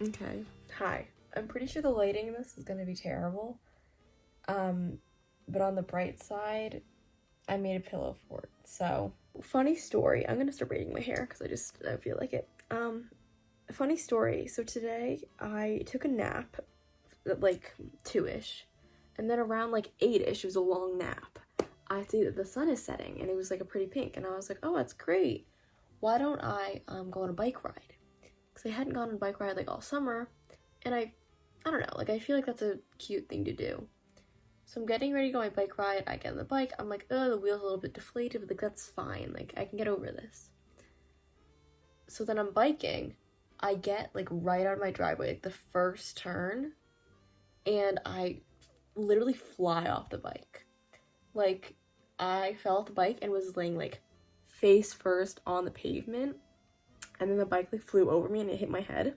Okay, hi. I'm pretty sure the lighting in this is gonna be terrible. But on the bright side, I made a pillow fort. So, funny story. I'm gonna start braiding my hair because I feel like it. Funny story. So today I took a nap at like 2-ish, and then around like 8-ish, it was a long nap. I see that the sun is setting, and it was like a pretty pink, and I was like, oh, that's great. Why don't I go on a bike ride? Because I hadn't gone on a bike ride like all summer, and I don't know, like I feel like that's a cute thing to do. So I'm getting ready to go on my bike ride. I get on the bike. I'm like, oh, the wheel's a little bit deflated, but like that's fine. Like I can get over this. So then I'm biking. I get like right out of my driveway, like the first turn, and I literally fly off the bike. Like I fell off the bike and was laying like face first on the pavement, and then the bike like flew over me and it hit my head.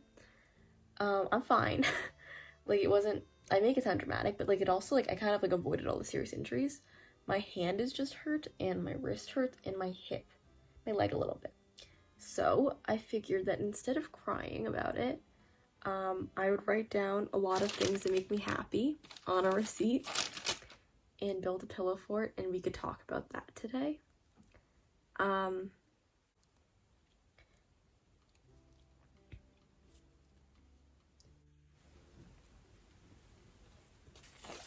I'm fine. Like it wasn't, I make it sound dramatic, but like it also like I kind of like avoided all the serious injuries. My hand is just hurt, and my wrist hurt, and my hip, my leg a little bit. So I figured that instead of crying about it, I would write down a lot of things that make me happy on a receipt and build a pillow fort, and we could talk about that today.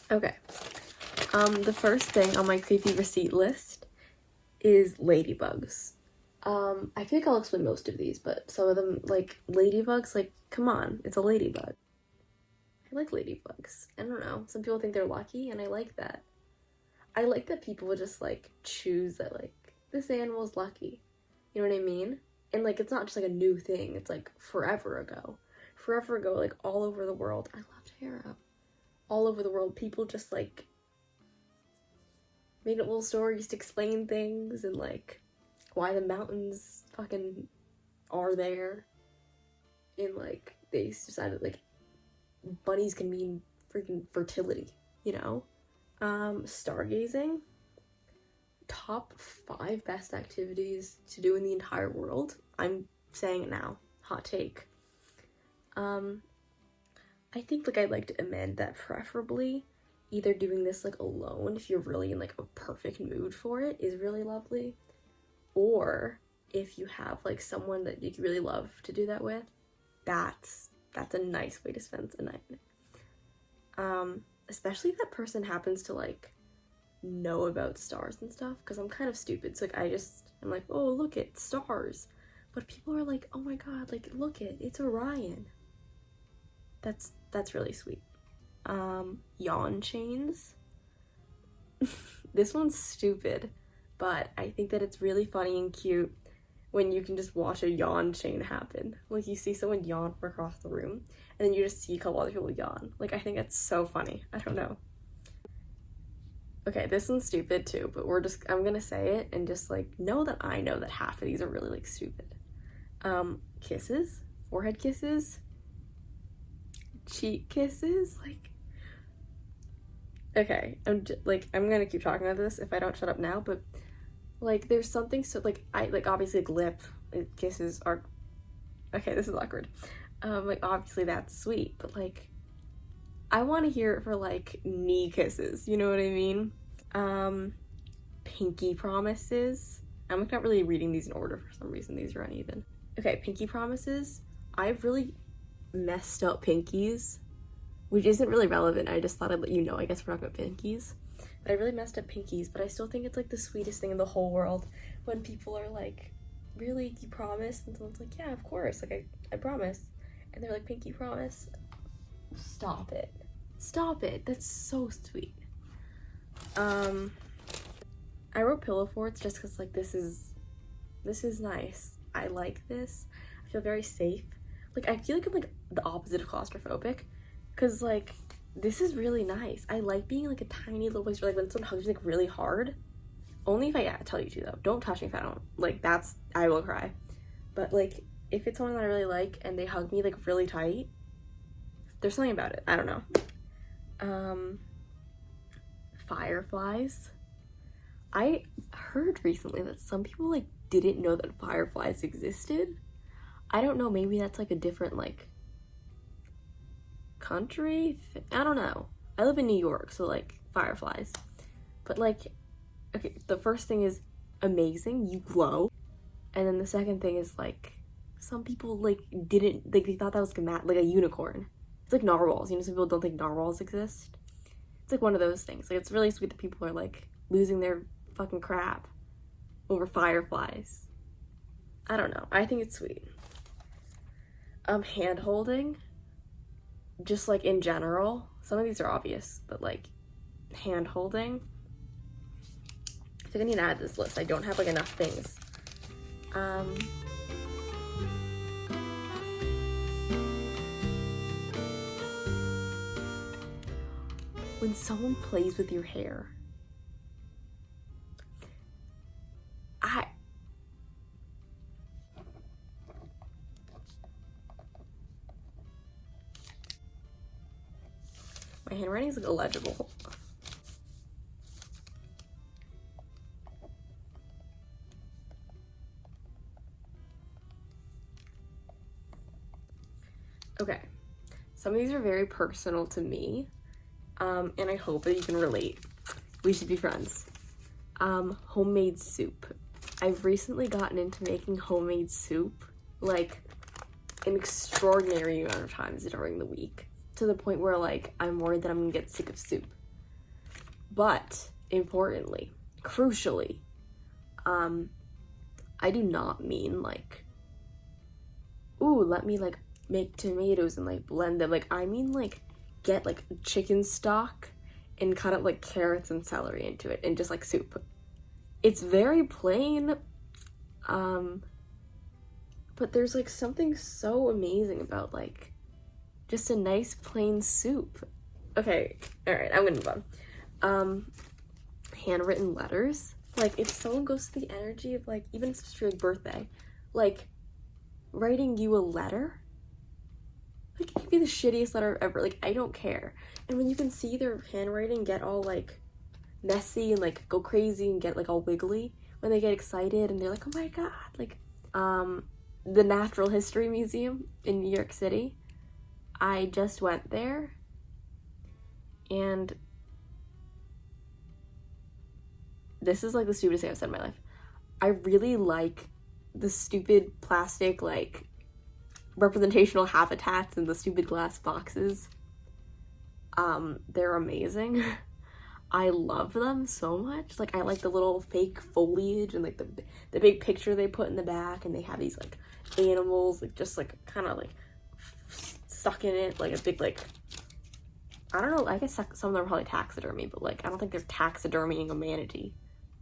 Okay. The first thing on my creepy receipt list is Ladybugs. I feel like I'll explain most of these, but some of them, like, Ladybugs, like, come on, it's a ladybug. I like ladybugs. I don't know, some people think they're lucky, and I like that. I like that people would just, like, choose that, like, this animal's lucky. You know what I mean? And, like, it's not just, like, a new thing. It's, like, forever ago. Forever ago, like, all over the world. I loved Hera. All over the world, people just, like, made up little stories to explain things and, like, why the mountains fucking are there. And, like, they decided, like, bunnies can mean freaking fertility, you know? Stargazing. Top 5 best activities to do in the entire world. I'm saying it now. Hot take. I think, like, I'd like to amend that preferably either doing this, like, alone if you're really in, like, a perfect mood for it is really lovely, or if you have, like, someone that you really love to do that with, that's a nice way to spend a night. Especially if that person happens to, like, know about stars and stuff, because I'm kind of stupid, so, like, I'm like, oh, look it, stars, but people are like, oh my god, like, look it, it's Orion. That's really sweet. Yawn chains. This one's stupid, but I think that it's really funny and cute when you can just watch a yawn chain happen. Like, you see someone yawn from across the room, and then you just see a couple other people yawn. Like, I think that's so funny. I don't know. Okay, this one's stupid too, but I'm gonna say it and just, like, know that I know that half of these are really, like, stupid. Kisses, forehead kisses, cheek kisses, like, okay, I'm gonna keep talking about this if I don't shut up now, but, like, there's something so, like, obviously, like, lip kisses are, okay, this is awkward, like, obviously that's sweet, but, like, I want to hear it for, like, knee kisses, you know what I mean? Pinky promises. I'm not really reading these in order for some reason, these are uneven. Okay, pinky promises. I've really messed up pinkies, which isn't really relevant. I just thought I'd let you know. I guess we're not about pinkies, but I really messed up pinkies. But I still think it's, like, the sweetest thing in the whole world when people are like, really, you promise? And someone's like, yeah, of course, like, I promise, and they're like, pinky promise. Stop it, that's so sweet. I wrote pillow forts just because, like, this is nice. I like this. I feel very safe. Like, I feel like I'm, like, the opposite of claustrophobic, because, like, this is really nice. I like being, like, a tiny little place where, like, when someone hugs me, like, really hard, only if I tell you to, though. Don't touch me if I don't. Like, I will cry. But, like, if it's someone that I really like and they hug me, like, really tight, there's something about it. I don't know. Fireflies. I heard recently that some people, like, didn't know that fireflies existed. I don't know, maybe that's, like, a different, like, country. I don't know. I live in New York, so like Fireflies. But like, okay, the first thing is amazing, you glow. And then the second thing is like, some people like didn't, like they thought that was like a unicorn. It's like narwhals, you know, some people don't think narwhals exist. It's like one of those things. Like it's really sweet that people are like losing their fucking crap over fireflies. I don't know, I think it's sweet. Hand holding, just like in general, some of these are obvious, but like hand holding, I think I need to add this list. I don't have like enough things. When someone plays with your hair, my handwriting is like illegible. Okay, some of these are very personal to me, and I hope that you can relate. We should be friends. Homemade soup. I've recently gotten into making homemade soup, like, an extraordinary amount of times during the week, to the point where, like, I'm worried that I'm gonna get sick of soup. But, importantly, crucially, I do not mean, like, ooh, let me, like, make tomatoes and, like, blend them. Like, I mean, like, get, like, chicken stock and cut up, like, carrots and celery into it and just, like, soup. It's very plain, but there's, like, something so amazing about, like, just a nice plain soup. Okay, alright, I'm gonna move on. Handwritten letters. Like, if someone goes to the energy of, like, even if it's for your birthday, like, writing you a letter, like, it could be the shittiest letter ever. Like, I don't care. And when you can see their handwriting get all, like, messy and, like, go crazy and get, like, all wiggly when they get excited and they're like, oh my god. Like, the Natural History Museum in New York City. I just went there, and this is, like, the stupidest thing I've said in my life. I really like the stupid plastic, like, representational habitats in the stupid glass boxes. They're amazing. I love them so much. Like, I like the little fake foliage and, like, the big picture they put in the back, and they have these, like, animals, like, just, like, kind of, like, stuck in it, like, a big, like, I don't know, I guess some of them are probably taxidermy, but, like, I don't think they're taxidermying a manatee.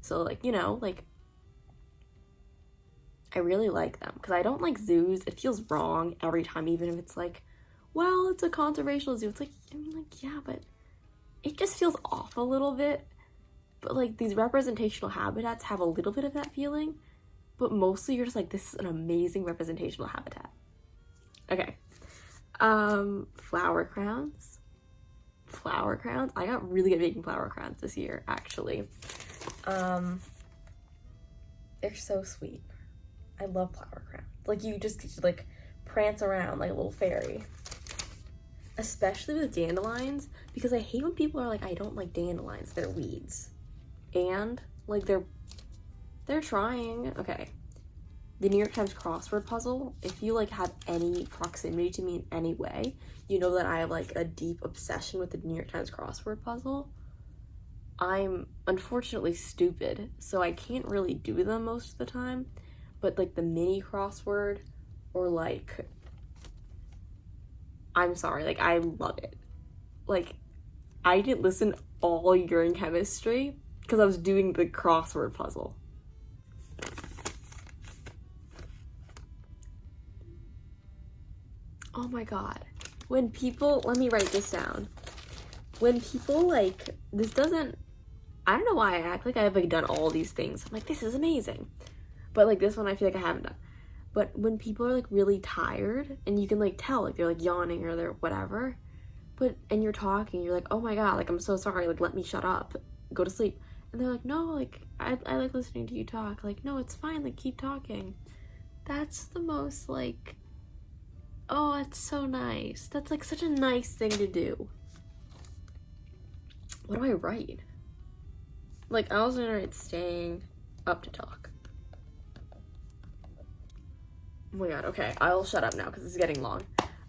So, like, you know, like, I really like them, because I don't like zoos. It feels wrong every time, even if it's like, well, it's a conservational zoo. It's like, I mean, like, yeah, but it just feels off a little bit. But, like, these representational habitats have a little bit of that feeling, but mostly you're just like, this is an amazing representational habitat. Okay. Flower crowns. Flower crowns. I got really good at making flower crowns this year, actually. They're so sweet. I love flower crowns. Like, you just, like, prance around like a little fairy. Especially with dandelions, because I hate when people are like, I don't like dandelions, they're weeds. And, like, they're trying. Okay. The New York Times crossword puzzle, if you, like, have any proximity to me in any way, you know that I have, like, a deep obsession with the New York Times crossword puzzle. I'm unfortunately stupid, so I can't really do them most of the time. But, like, the mini crossword, or, like, I'm sorry, like, I love it. Like, I didn't listen all year in chemistry because I was doing the crossword puzzle. Oh my god. When people, let me write this down. When people, like, this doesn't, I don't know why I act like I've, like, done all these things. I'm like, this is amazing. But, like, this one I feel like I haven't done. But when people are, like, really tired, and you can, like, tell, like, they're, like, yawning or they're whatever, and you're talking, you're like, oh my god, like, I'm so sorry, like, let me shut up, go to sleep. And they're like, no, like, I like listening to you talk. Like, no, it's fine, like, keep talking. That's the most, like, Oh, that's so nice. That's like such a nice thing to do. What do I write? Like, I was gonna write staying up to talk. Oh my god, okay. I'll shut up now because it's getting long.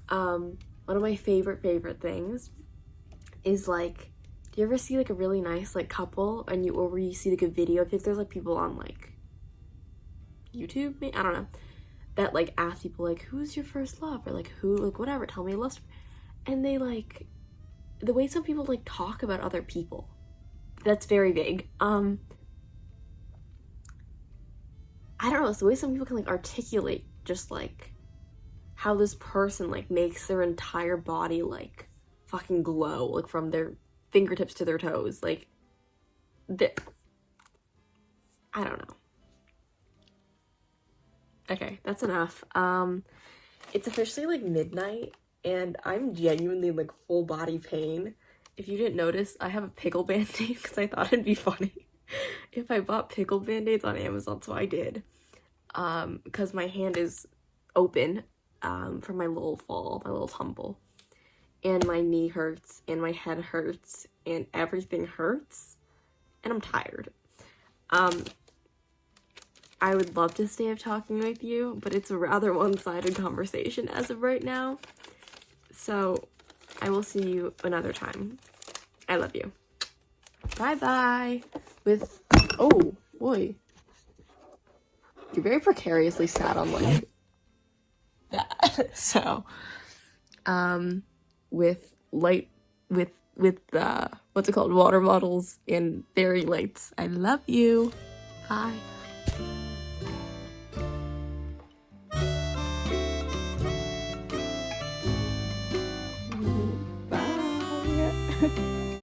One of my favorite things is like, do you ever see like a really nice like couple and or you see like a video? I think there's like people on like YouTube, maybe? I don't know, that like ask people like, who's your first love, or like who, like whatever, tell me a love story. And they like, the way some people like talk about other people, that's very vague. I don't know, it's the way some people can like articulate just like how this person like makes their entire body like fucking glow, like from their fingertips to their toes, like I don't know. Okay, that's enough. It's officially like midnight and I'm genuinely like full body pain. If you didn't notice, I have a pickle band-aid because I thought it'd be funny if I bought pickle band-aids on Amazon, so I did. Because my hand is open from my little fall, my little tumble. And my knee hurts, and my head hurts, and everything hurts, and I'm tired. I would love to stay up talking with you, but it's a rather one-sided conversation as of right now. So, I will see you another time. I love you. Bye-bye. With, oh, boy. You're very precariously sat on, like, that. So, with what's it called? Water bottles and fairy lights. I love you. Bye.